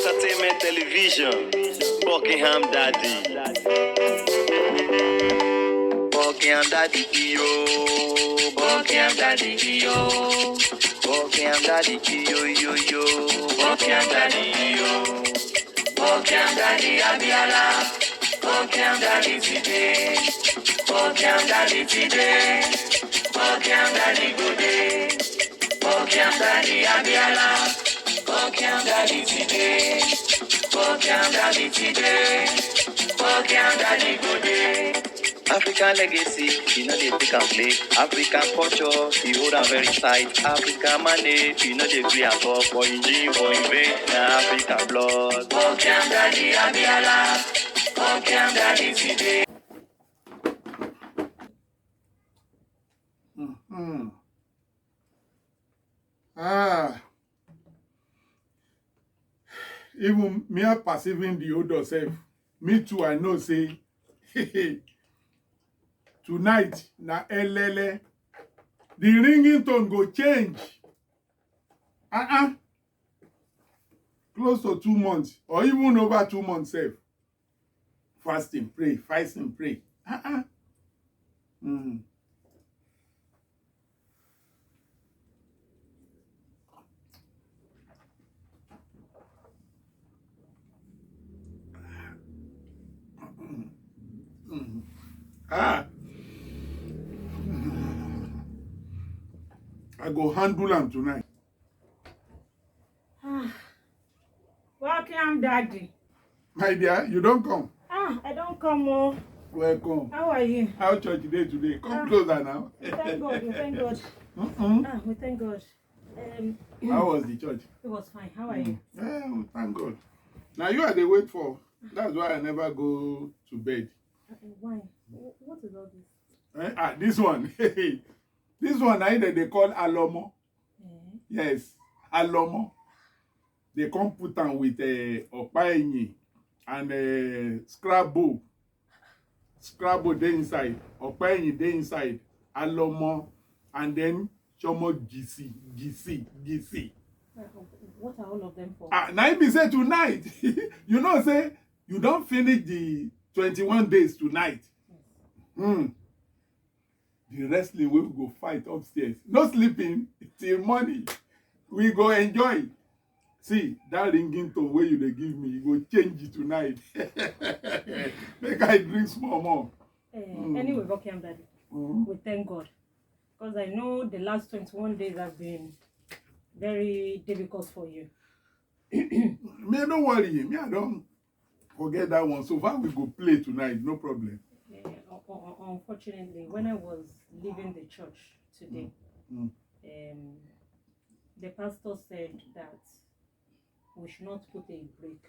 Entertainment Television, Buckingham Daddy. Buckingham Daddy, yo. Buckingham Daddy, yo. Buckingham Daddy, yo. Buckingham Daddy, yo. Buckingham Daddy, Abiala. Buckingham Daddy today. Buckingham Daddy today. Buckingham Daddy good day. Buckingham Daddy Abiala. Buckingham Daddy today. Buckingham Daddy today. Buckingham Daddy good day. African legacy, you know they take and play. African culture, you hold am very tight. African money, you know they play at all. For in gym, for in vein, na African blood. Buckingham Daddy Abiala. Buckingham Daddy today. Even me perceiving the odor self, me too, I know say tonight na elele, the ringing tone go change. Close to 2 months or even over 2 months self. Fasting, pray, fasting, pray. I go handle am tonight. Buckingham Daddy. My dear, you don't come. I don't come more. Welcome. How are you? How church today? Come closer now. We thank God. We thank God. We thank God. How was the church? It was fine. How are you? We thank God. Now you are the wait for. That's why I never go to bed. Why? What is all this? This one. This one I they call alomo. Yes, alomo. They come put on with opaini and scrabble. Scrabble dey inside. Opaini dey inside. Alomo and then chomo gisi. What are all of them for? Now me say tonight. You know say you don't finish the 21 days tonight. The wrestling we will go fight upstairs. No sleeping till morning. We go enjoy. See, that ringing tone where you they give me, you go change it tonight. Make I drink small more. Anyway, Buckingham Daddy, we thank God. Because I know the last 21 days have been very difficult for you. Me, don't worry. Me, I don't forget that one. So far, we go play tonight. No problem. Unfortunately, when I was leaving the church today, the pastor said that we should not put a break.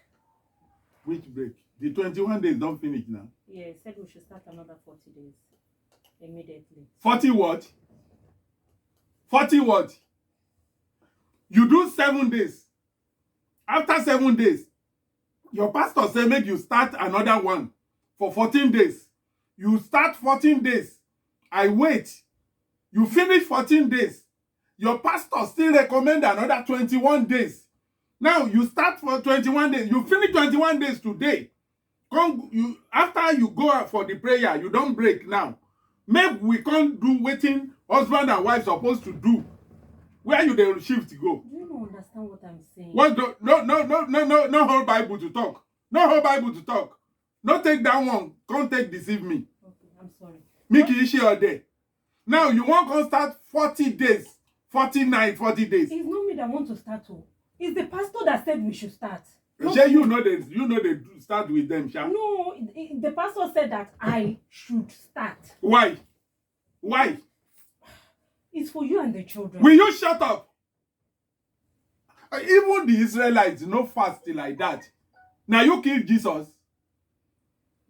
Which break? The 21 days don't finish now. Yeah, he said we should start another 40 days immediately. 40 what? 40 what? You do 7 days. After 7 days, your pastor say make you start another one for 14 days. You start 14 days. I wait. You finish 14 days. Your pastor still recommend another 21 days. Now you start for 21 days. You finish 21 days today. After you go out for the prayer, you don't break now. Maybe we can't do waiting husband and wife supposed to do. Where you the shift go? Do you don't understand what I'm saying? What no whole Bible to talk. No whole Bible to talk. No take that one. Can't take deceive me. Okay, I'm sorry. Make issue all day. Now you want to start 40 days, 49, 40 days. It's not me that want to start. It's the pastor that said we should start. Sure, you know they start with them, Sha. No, the pastor said that I should start. Why? Why? It's for you and the children. Will you shut up? Even the Israelites no fast like that. Now you kill Jesus.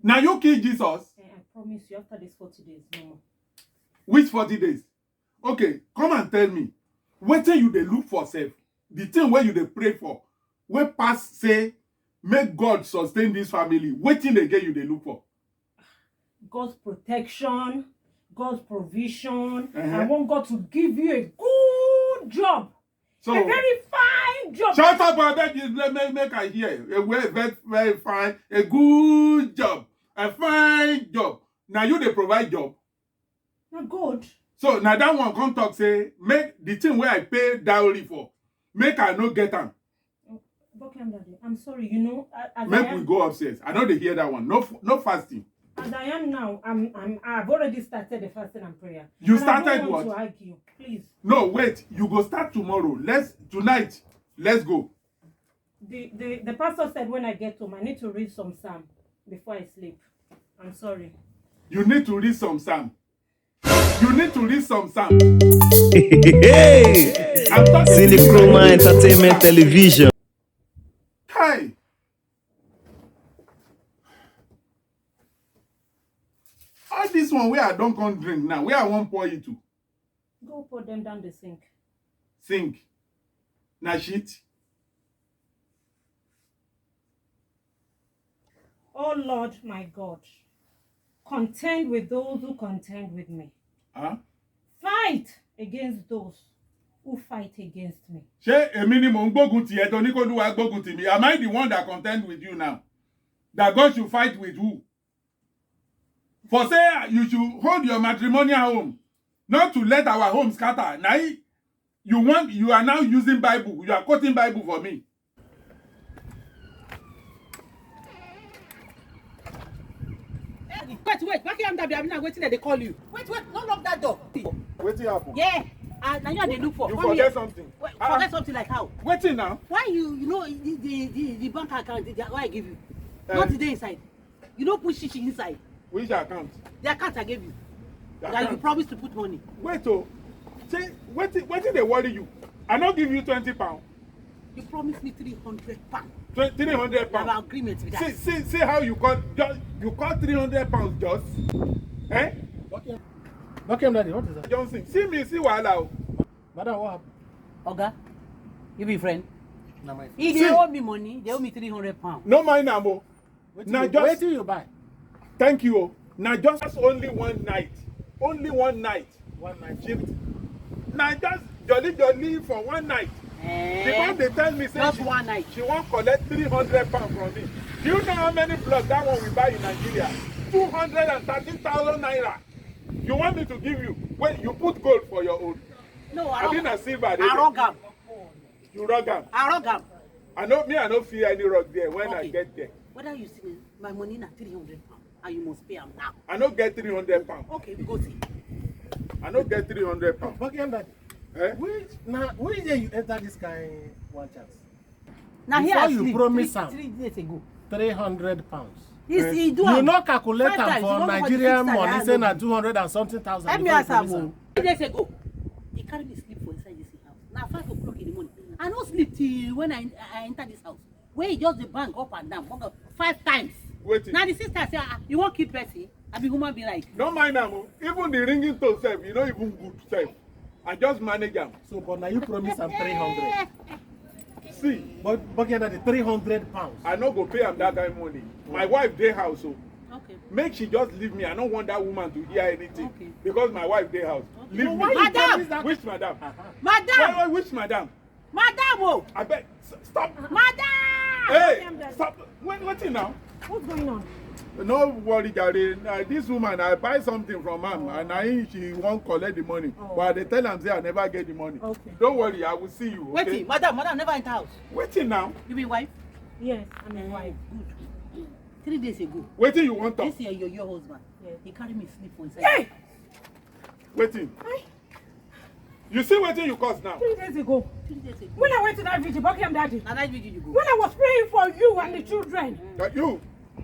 Now you kill Jesus. I promise you after these 40 days, no more. Which 40 days? Okay, come and tell me. What thing you they look for, self? The thing where you they pray for. Where past say, make God sustain this family. What thing again you they look for? God's protection, God's provision. I want God to give you a good job. So, a very fine fine job. Shut up, I beg you. Make I hear. A very, very fine, a good job, a fine job. Now you they provide job. Not good. So now that one come talk say make the thing where I pay dowry for, make I no get am. Buckingham Daddy, I'm sorry. You know, Make we go upstairs. I know they hear that one. No fasting. As I am now, I've already started the fasting and prayer. You And started I don't want what? to argue, please. No, wait. You go start tomorrow. Tonight. Let's go. The pastor said when I get home, I need to read some psalm before I sleep. I'm sorry. You need to read some psalm. You need to read some psalm. Hey! Cinechroma Entertainment Television. Hi. All this one where I don't come drink now, where I won't pour you to. Go put them down the sink. Sink. Na shit. Oh Lord, my God, contend with those who contend with me. Huh? Fight against those who fight against me. Ṣé èmi ni mò ń gbógun tì ẹ́ tó ní kó Olúwa gbógun tì mí? Am I the one that contend with you now? That God should fight with who? For say you should hold your matrimonial home, not to let our home scatter. Now you are now using Bible. You are quoting Bible for me. Wait, BUCKINGHAM DADDY, I'm not waiting that they call you. Wait, don't lock that door. Wetin happen? Yeah, now you they look for. You Come forget here. something. Forget something like how? Wetin now? Why you know the bank account, why I give you? Eh. Not today inside. You don't put shit inside. Which account? The account I gave you. The That you account? promised to put money. Wait oh. Say wetin dey worry you? I no give you £20. You promised me 300 pounds. 300 We have pounds. an agreement with that. See how you got 300 pounds just. Eh? BUCKINGHAM DADDY, what is that? Johnson, see me, see wahala o. Madam, what happened? Oga, you be friend. Now my If See. they owe me money, they owe me 300 pounds. No mind am o. Now just wait till you buy. thank you o. Now just only one night. Only one night. One night She, now just jolly for one night. Because they tell me say Just one night. she won't collect 300 pounds from me. Do you know how many blocks that one we buy in Nigeria? 230,000 naira. You want me to give you? When you put gold for your own. No, I didn't a silver. I rug am. You rug am. I rug am. I don't feel any rug there when I Okay. get there. Whether you see me, my money na 300 pounds and you must pay am now. I don't get 300 pounds. Okay, we go see. I don't get 300 pounds. BUCKINGHAM DADDY, Eh? which day you enter this kind one chance? Now here Before I you sleep promise am. 3 days ago. 300 pounds. He do You am. no calculate Five am times, you for don't know what the Nigerian fixed money, time say I na have. 200 and something thousand. Let me before ask you am promise o. am. 3 days ago, he carry me sleep for inside this house. Now 5 o'clock in the morning. I no sleep till when I enter this house. Where he just the bang up and down 5 times. Waiting. Now the sister say, you won't keep Percy. I be human be like. Don't mind them. Even the ringing tone self, you know even good self. I just manage them. So, but now you promise am 300. See, But BUCKINGHAM DADDY, 300 pounds. I no go pay am that kind of money. My wife dey house so Okay. make she just leave me. I don't want that woman to hear anything. Okay. Because my wife dey house. Leave So me. why you Madam! promise that? Which madam? Madam! Which madam? Madam! Oh! I beg. Stop. Madam! Hey, stop. Wait now. What's going on? No worry, Gary. This woman, I buy something from her, and I she won't collect the money. Oh. But they tell am say I never get the money. Okay. Don't worry, I will see you. Okay? Waiting, madam never enter house. Waiting now. You be wife? Yes, I'm a wife. Good. 3 days ago, Waiting you want this talk. year your husband, Yes. he carry me sleep for inside. Hey! Waiting. You see waiting you cause now. 3 days ago, 3 days ago. when I went to that vigil, BUCKINGHAM DADDY, Now that video you go. when I was praying for you and the children, You.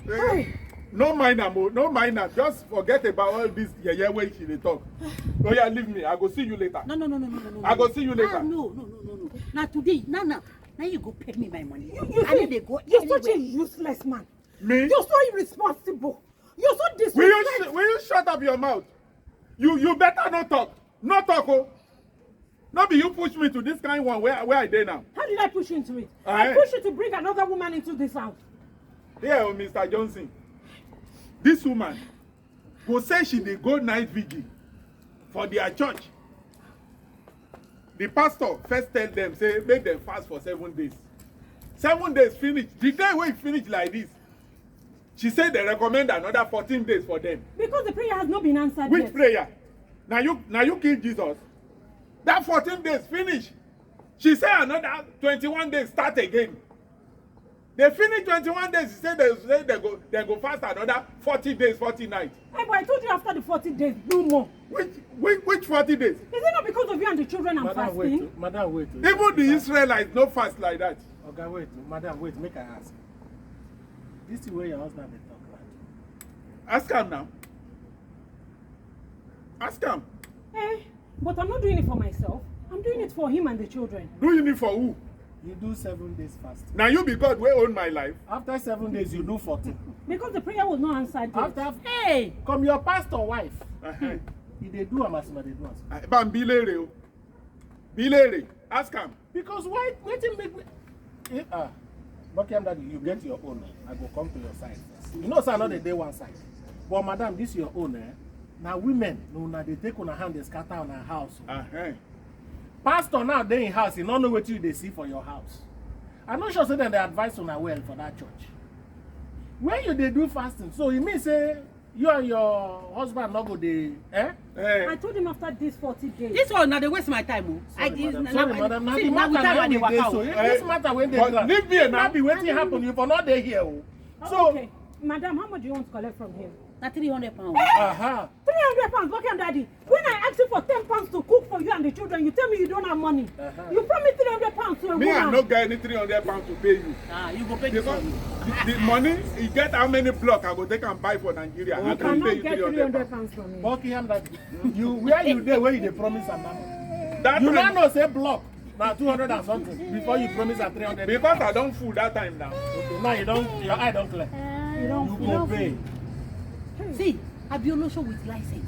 Hey. No mind am, no mind am. Just forget about all this yeye wey she dey talk. Oh yeah, leave me. I go see you later. No. I go see you later. Ah, no. Now today, now you go pay me my money. you I need to go you're such a anywhere. useless man. Me? You're so irresponsible. You're so disrespectful. Will you shut up your mouth? You better not talk. No talk, oh. Not be you push me to this kind one where I dey now. How did I push you into it? Aye. I pushed you to bring another woman into this house. Here, oh, Mr. Johnson. This woman go say she dey go night vigil for their church. The pastor first tell them, say, make them fast for 7 days. 7 days finish. The day when it finish like this, she said they recommend another 14 days for them. Because the prayer has not been answered Which yet. prayer? Now you kill Jesus. That 14 days finish. She said another 21 days start again. They finish 21 days. She said they go fast another 40 days, 40 nights. Hey, but I told you after the 40 days, do more. Which 40 days? Is it not because of you and the children I'm Madam, fasting? wait. Madam, wait. Even the Israelites no fast like that. Okay, wait. Madam, wait. Make I ask. This is where your husband dey talk like. Ask him now. Ask him. Eh, but I'm not doing it for myself. I'm doing it for him and the children. Doing it for who? You do 7 days fast. Now you be God wey own my life. After 7 days, you do 14. Because the prayer was not answered yet. After, hey, come your pastor wife. Uh-huh. He dey do am as una dey do am. Bam bilere o. Bilere. Ask him. Because why? Wetin make me? Buckingham Daddy, you get your own. I go come to your side first. You know, sir, not the day one side. But madam, this your own. Now women, no, now they take on a hand, they scatter on a house. Uh-huh. Pastor now they in house, he don't know what you they see for your house. I'm not sure say that they advise on a well for that church. When you they do fasting, so it means say you and your husband not go they I told him after these 40 days. This one now they waste my time. Sorry, madam. Now the matter when we dey so. This matter when they But leave me it now. not be waiting happen you for not they here. Oh, okay. Madam, how much do you want to collect from him? That's 300 pounds. Aha. 300 pounds, Buckingham Daddy. When I asked you for 10 pounds to cook for you and the children, you tell me you don't have money. You promised 300 pounds to a woman. Me, I no get any 300 pounds to pay you. You go pay this Because one. the money, you get how many blocks I go take and buy for Nigeria. I You can pay cannot you get 300 300 pounds. pounds from me. Buckingham Daddy. You where you there where you dey promise am now? That You time, now know say block. Now 200 and something before you promise at 300. because I don't fool that time now. Okay, now you don't your eye don't clear. You don't You go pay. See, I be Olosho with license.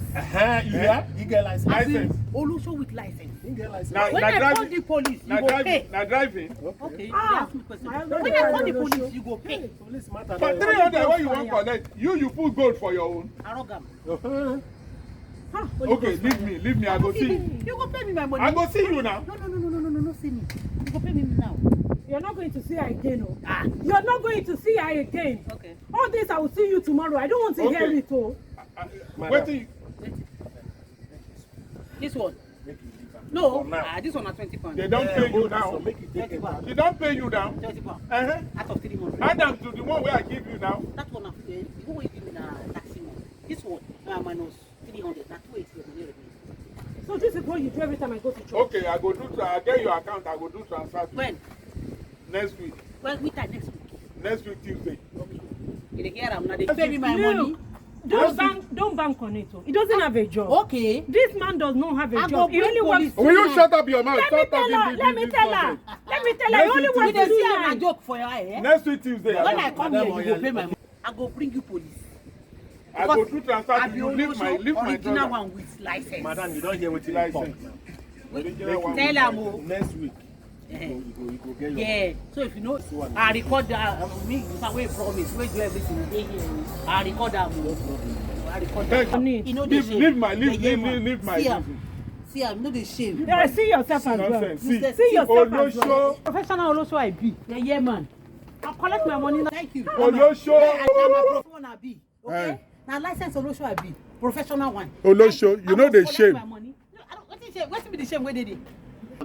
You hear? You get license. License. Olosho with license. You get license. Now, When now I call driving, the police, you now go pay. driving, now driving. Okay, you Ah, ask me question. my When husband I call the is Olosho. police, you go pay. Police matter. But 300 what you want collect, you put gold for your own. Arrogant. Huh, Okay, leave me, I go see you. You go pay me my money. I go see you now. No, see me. You go pay me now. You're not going to see her again. Oh. Ah. You're not going to see her again. Okay. All this I will see you tomorrow. I don't want to hear Okay. it. Oh. Wait till you, This one. Make you leave am. No, For now. this one are 20 pounds. they don't pay you hold this now. one, make you take it back. She don't pay you now. 30 pounds. Uh-huh. Out of 300. Add them to the one where I give you now. That one, the one wey give me na taxi one. This one, minus 300. That's 280 your money remain. So this is what you do every time I go to church. Okay, I get your account, I go do transfer to When? you. Next week. Well, we time next week. Next week Tuesday. Okay. You dey hear am now? They pay me my money. Don't bank on it. Oh. He doesn't have a job. Okay. This man does not have a I go job. He bring only police. works. Will you shut up your mouth? Let me Stop tell her. talking Let me this tell her. nonsense. Let me tell her. He Next only week You works dey to do see am nine. a joke for your eye, eh? Next week Tuesday. When I come Madam, here, you go Oyale. pay my money. I go bring you police. I go do transfer I to be you. Leave my original brother. one with license. Madam, you don't hear what you talk License. now. Original one. Tell am o. Next week. Eh. You go get your Yeah, so if you know, I record that. Me, the way promise, we do everything. Dey here. I record that. I record Thank that. you. You know the shame. Leave my See am. business. See am. No the shame. Yeah, see yourself as well. Nonsense. See, See yourself as well. Olosho, Professional also I be. Yeah, man. I'll collect my money now. Thank you. Olosho. Yeah, na my professional I be. Eh. Okay. Now license Olosho I be. Professional one. Olosho, you know the collect shame. my money. No, I don't. What is shame? What be the shame? Where they dey?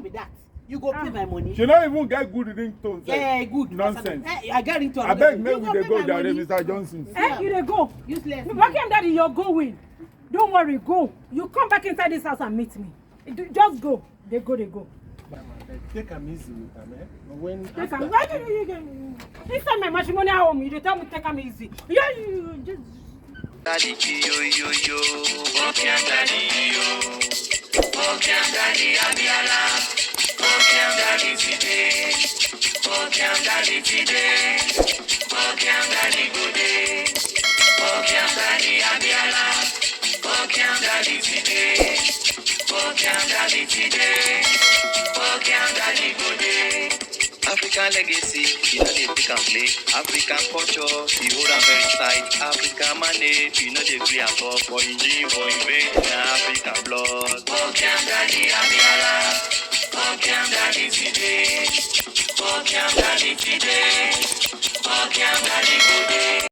Be that. You go pay my money. She don't even get good ringtones. Yeah, good. Nonsense. I get into I beg make we dey go there, Mr. Johnson. Eh, you dey go. Useless. Buckingham Daddy, you're going. Don't worry, go. You come back inside this house and meet me. Just go. They go. Take am easy with them, eh? But when Take after, am. Why do you inside my matrimonial home? You tell me take am easy. Yeah, you just. Daddy, yo, Buckingham Daddy, yo. Buckingham Daddy, Abiala. Buckingham Daddy today. Buckingham Daddy today. Buckingham Daddy go day. Buckingham Daddy, Abiala. Buckingham Daddy today. Buckingham Daddy today. Buckingham Daddy go day. African legacy, you know they pick and play. African culture, you hold am very tight. African money, you know they free at all. For you dream, for you rain, African blood. Buckingham Daddy, Abiala. Buckingham Daddy today. Buckingham Daddy today. Buckingham